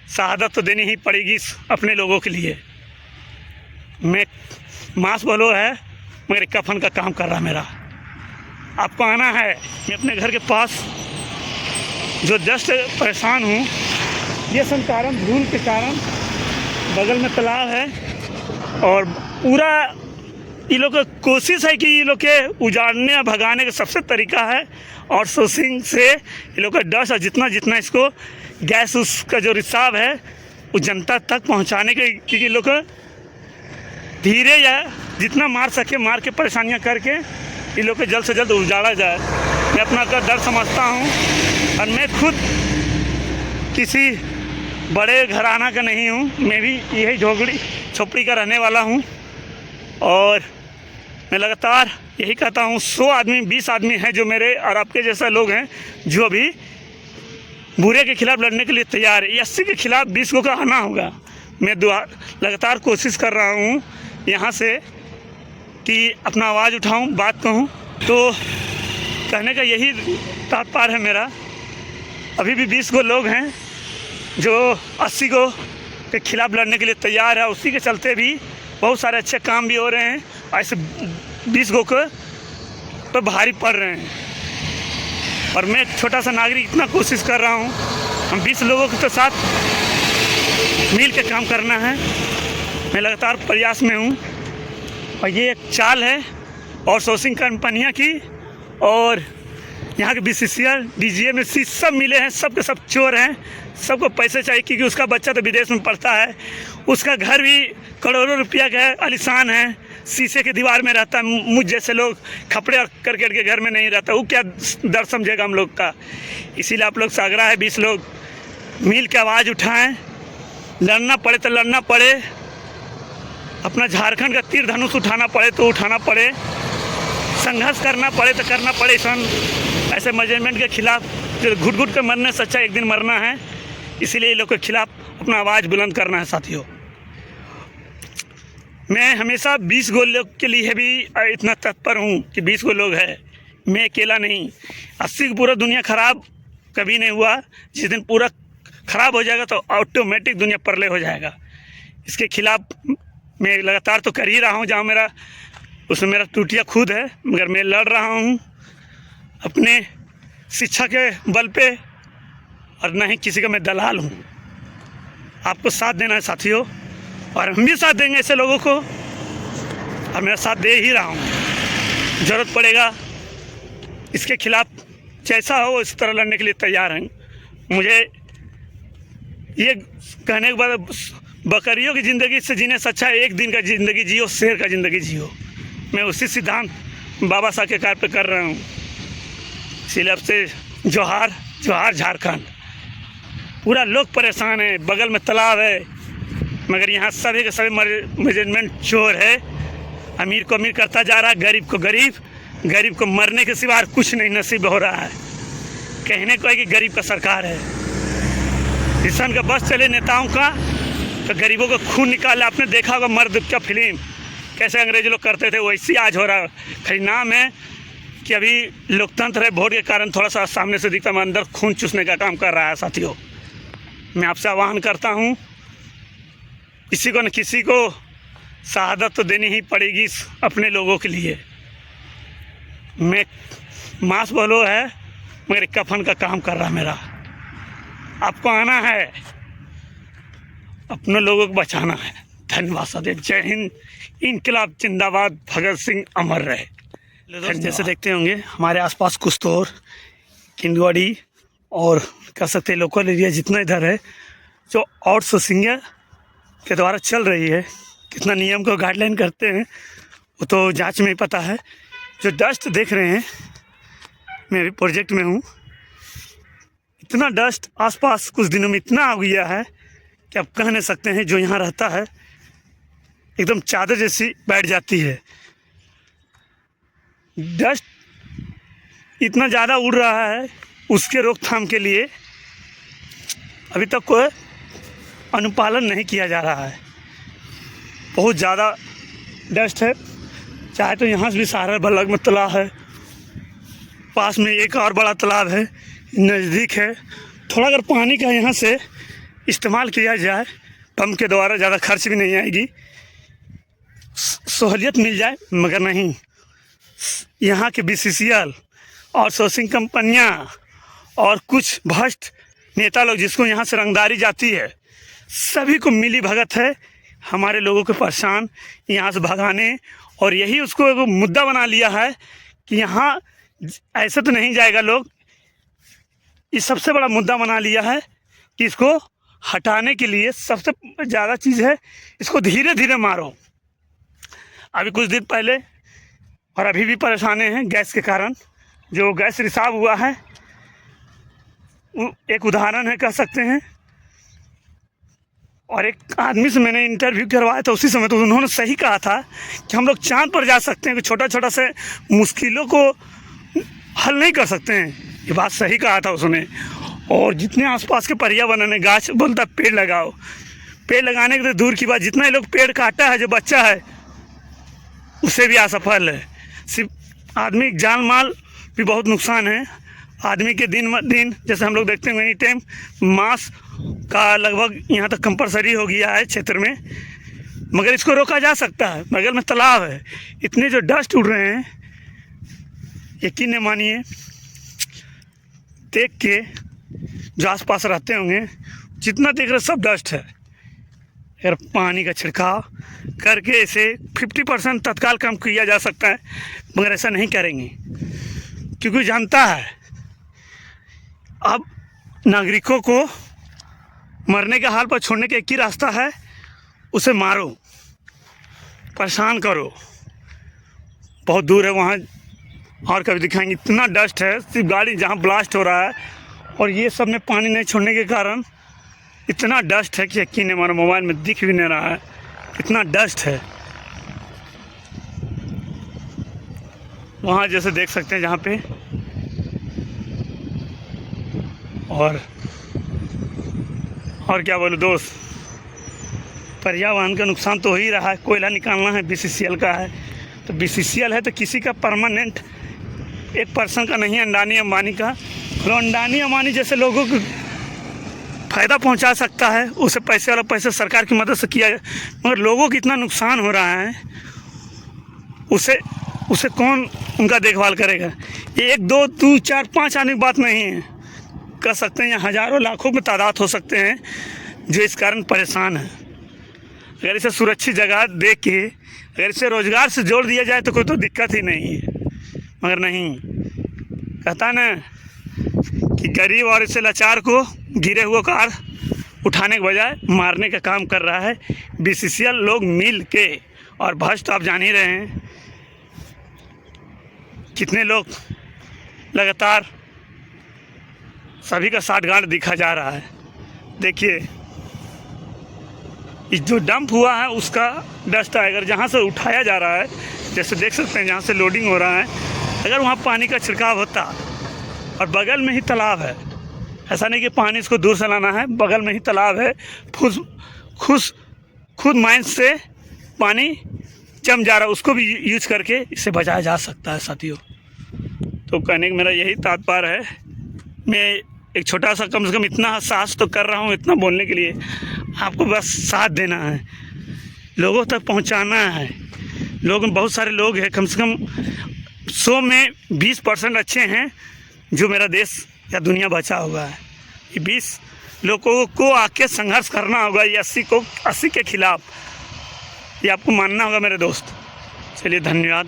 शहादत तो देनी ही पड़ेगी अपने लोगों के लिए। मैं मांस बलो है मगर कफन का काम कर रहा मेरा। आपको आना है। मैं अपने घर के पास जो जस्ट परेशान हूँ, ये सब कारण धूल के कारण। बगल में तालाब है और पूरा ये लोग का कोशिश है कि ये लोग के उजाड़ने या भगाने का सबसे तरीका है और सोर्सिंग से ये लोग का डस्ट और जितना इसको गैस उसका जो रिसाव है वो जनता तक पहुंचाने के, क्योंकि लोग धीरे या जितना मार सके मार के परेशानियां करके ये लोग को जल्द से जल्द उजाड़ा जाए। मैं अपना का डर समझता हूं और मैं खुद किसी बड़े घराना का नहीं हूं, मैं भी यही झोपड़ी छोपड़ी का रहने वाला हूं और मैं लगातार यही कहता हूँ 100 आदमी 20 आदमी हैं जो मेरे और आपके जैसा लोग हैं जो अभी बुरे के खिलाफ़ लड़ने के लिए तैयार है। 80 के खिलाफ़ 20 को का आना होगा। मैं लगातार कोशिश कर रहा हूँ यहाँ से कि अपना आवाज़ उठाऊँ, बात कहूँ। तो कहने का यही तात्पर्य है मेरा। अभी भी 20 को लोग हैं जो 80 को के खिलाफ़ लड़ने के लिए तैयार है। उसी के चलते भी बहुत सारे अच्छे काम भी हो रहे हैं। ऐसे 20 गो को तो भारी पड़ रहे हैं और मैं छोटा सा नागरिक इतना कोशिश कर रहा हूँ। हम 20 लोगों के साथ मिल के काम करना है। मैं लगातार प्रयास में हूँ और ये एक चाल है और सोर्सिंग कंपनियाँ की और यहाँ के BCCL DGA में सब मिले हैं। सब के सब चोर हैं, सबको पैसे चाहिए क्योंकि उसका बच्चा तो विदेश में पढ़ता है। उसका घर भी करोड़ों रुपया का है, आलीशान है, शीशे की दीवार में रहता है। मुझ जैसे लोग खपड़े और करके घर में नहीं रहता, वो क्या दर्द समझेगा हम लोग का। इसीलिए आप लोग से आग्रह है 20 लोग मिल के आवाज़ उठाएं। लड़ना पड़े तो लड़ना पड़े, अपना झारखंड का तीर धनुष उठाना पड़े तो उठाना पड़े, संघर्ष करना पड़े तो करना पड़े। ऐसे मैनेजमेंट के खिलाफ जो घुट घुट कर मरने से अच्छा एक दिन मरना है। इसीलिए लोग के खिलाफ अपना आवाज़ बुलंद करना है साथियों। मैं हमेशा 20 गो लोग के लिए भी इतना तत्पर हूँ कि 20 गो लोग हैं, मैं अकेला नहीं। 80 की पूरा दुनिया ख़राब कभी नहीं हुआ। जिस दिन पूरा ख़राब हो जाएगा तो ऑटोमेटिक दुनिया परले हो जाएगा। इसके खिलाफ मैं लगातार तो कर ही रहा हूँ। जहाँ मेरा उसमें मेरा टूटिया खुद है मगर मैं लड़ रहा हूँ अपने शिक्षा के बल पे और नहीं किसी का मैं दलाल हूँ। आपको साथ देना है साथियों और हम भी साथ देंगे ऐसे लोगों को और मेरा साथ दे ही रहा हूँ। ज़रूरत पड़ेगा इसके खिलाफ जैसा हो इस तरह लड़ने के लिए तैयार हैं। मुझे ये कहने के बाद बकरियों की ज़िंदगी से जीने से अच्छा है एक दिन का ज़िंदगी जियो, शेर का ज़िंदगी जियो। मैं उसी सिद्धांत बाबा साहब के कार पे कर रहा हूँ। इसलिए अब से जोहार जोहार झारखंड। पूरा लोग परेशान है, बगल में तालाब है मगर यहाँ सभी के सभी मैनेजमेंट चोर है। अमीर को अमीर करता जा रहा है, गरीब को गरीब को मरने के सिवा कुछ नहीं नसीब हो रहा है। कहने को है कि गरीब का सरकार है। किसान का बस चले नेताओं का तो गरीबों को खून निकाले। आपने देखा होगा मर्द का फिल्म कैसे अंग्रेज लोग करते थे, वैसे आज हो रहा है। खाली नाम है कि अभी लोकतंत्र है, वोट के कारण थोड़ा सा सामने से दिखता है, अंदर खून चूसने का काम कर रहा है। साथियों मैं आपसे आह्वान करता हूँ, किसी को न किसी को शहादत तो देनी ही पड़ेगी अपने लोगों के लिए। मैं मांस बलो है मगर कफन का काम कर रहा मेरा। आपको आना है, अपने लोगों को बचाना है। धन्यवाद साथियों। जय हिंद, इनकलाब जिंदाबाद, भगत सिंह अमर रहे। जैसे देखते होंगे हमारे आसपास कुछ तो और किंदवाड़ी और कह सकते हैं लोकल एरिया जितना इधर है जो आउटसोर्सिंग के द्वारा चल रही है। कितना नियम को गाइडलाइन करते हैं वो तो जांच में ही पता है। जो डस्ट देख रहे हैं, मैं भी प्रोजेक्ट में हूँ, इतना डस्ट आसपास कुछ दिनों में इतना आ गया है कि आप कह नहीं सकते हैं। जो यहाँ रहता है एकदम चादर जैसी बैठ जाती है। डस्ट इतना ज़्यादा उड़ रहा है, उसके रोकथाम के लिए अभी तक कोई अनुपालन नहीं किया जा रहा है। बहुत ज़्यादा डस्ट है। चाहे तो यहाँ से भी सहारा बलग में तालाब है, पास में एक और बड़ा तालाब है, नज़दीक है। थोड़ा अगर पानी का यहाँ से इस्तेमाल किया जाए, पंप के द्वारा ज़्यादा खर्च भी नहीं आएगी, सहूलियत मिल जाए। मगर नहीं, यहाँ के BCCL और सोर्सिंग कंपनियाँ और कुछ भ्रष्ट नेता लोग जिसको यहाँ से रंगदारी जाती है, सभी को मिली भगत है हमारे लोगों को परेशान यहाँ से भगाने। और यही उसको एक मुद्दा बना लिया है कि यहाँ ऐसे तो नहीं जाएगा लोग। ये सबसे बड़ा मुद्दा बना लिया है कि इसको हटाने के लिए सबसे ज़्यादा चीज़ है, इसको धीरे धीरे मारो। अभी कुछ दिन पहले और अभी भी परेशान हैं गैस के कारण, जो गैस रिसाव हुआ है एक उदाहरण है कह सकते हैं। और एक आदमी से मैंने इंटरव्यू करवाया था, उसी समय तो उन्होंने सही कहा था कि हम लोग चांद पर जा सकते हैं, कि छोटा छोटा से मुश्किलों को हल नहीं कर सकते हैं। ये बात सही कहा था उसने। और जितने आसपास के पर्यावरण है, गाछ बोलता पेड़ लगाओ, पेड़ लगाने के तो दूर की बात, जितना लोग पेड़ काटा है, जो बच्चा है उसे भी असफल है। सिर्फ आदमी जान माल भी बहुत नुकसान है। आदमी के दिन जैसे हम लोग देखते हैं एनी टाइम मास्क का लगभग यहाँ तक कंपलसरी हो गया है क्षेत्र में, मगर इसको रोका जा सकता है। बगल में तालाब है, इतने जो डस्ट उड़ रहे हैं, यकीन नहीं मानिए, देख के जो आसपास रहते होंगे जितना देख रहे सब डस्ट है। अगर पानी का छिड़काव करके इसे 50% तत्काल कम किया जा सकता है, मगर ऐसा नहीं करेंगे क्योंकि जानता है अब नागरिकों को मरने के हाल पर छोड़ने का एक ही रास्ता है, उसे मारो, परेशान करो। बहुत दूर है वहाँ, और कभी दिखाएंगे। इतना डस्ट है, सिर्फ गाड़ी जहाँ ब्लास्ट हो रहा है और ये सब में पानी नहीं छोड़ने के कारण इतना डस्ट है कि यकीन हमारे मोबाइल में दिख भी नहीं रहा है, इतना डस्ट है। वहाँ जैसे देख सकते हैं जहाँ पे, और क्या बोलूं दोस्त, पर्यावरण का नुकसान तो हो ही रहा है। कोयला निकालना है, BCCL का है, तो BCCL है तो किसी का परमानेंट एक पर्सन का नहीं, अंडानी अंबानी का। तो अंडानी अंबानी जैसे लोगों को फ़ायदा पहुंचा सकता है, उसे पैसे वाला पैसे सरकार की मदद से किया जाए, मगर लोगों को इतना नुकसान हो रहा है, उसे कौन उनका देखभाल करेगा। ये 1 2 2 4 5 आने की बात नहीं है, कह सकते हैं हज़ारों लाखों में तादाद हो सकते हैं जो इस कारण परेशान हैं। अगर इसे सुरक्षित जगह दे के अगर इसे रोज़गार से जोड़ दिया जाए तो कोई तो दिक्कत ही नहीं है, मगर नहीं। कहता ना कि गरीब और इसे लाचार को गिरे हुए कार उठाने के बजाय मारने का काम कर रहा है BCCL लोग मिल के। और भ्रष्ट आप जान ही रहे हैं, कितने लोग लगातार सभी का साठगांठ दिखा जा रहा है। देखिए जो डंप हुआ है उसका डस्ट है, अगर जहाँ से उठाया जा रहा है, जैसे देख सकते हैं जहाँ से लोडिंग हो रहा है, अगर वहाँ पानी का छिड़काव होता और बगल में ही तालाब है, ऐसा नहीं कि पानी इसको दूर से लाना है, बगल में ही तालाब है, खुद माइंस से पानी जम जा रहा है, उसको भी यूज करके इसे बचाया जा सकता है साथियों। तो कहने का मेरा यही तात्पर्य है। मैं एक छोटा सा कम से कम इतना साहस तो कर रहा हूँ इतना बोलने के लिए, आपको बस साथ देना है, लोगों तक पहुँचाना है। लोग बहुत सारे लोग हैं, कम से कम 100 में 20% अच्छे हैं जो मेरा देश या दुनिया बचा हुआ है। ये 20 लोगों को आके संघर्ष करना होगा, ये 80 के खिलाफ, ये आपको मानना होगा मेरे दोस्त। चलिए धन्यवाद।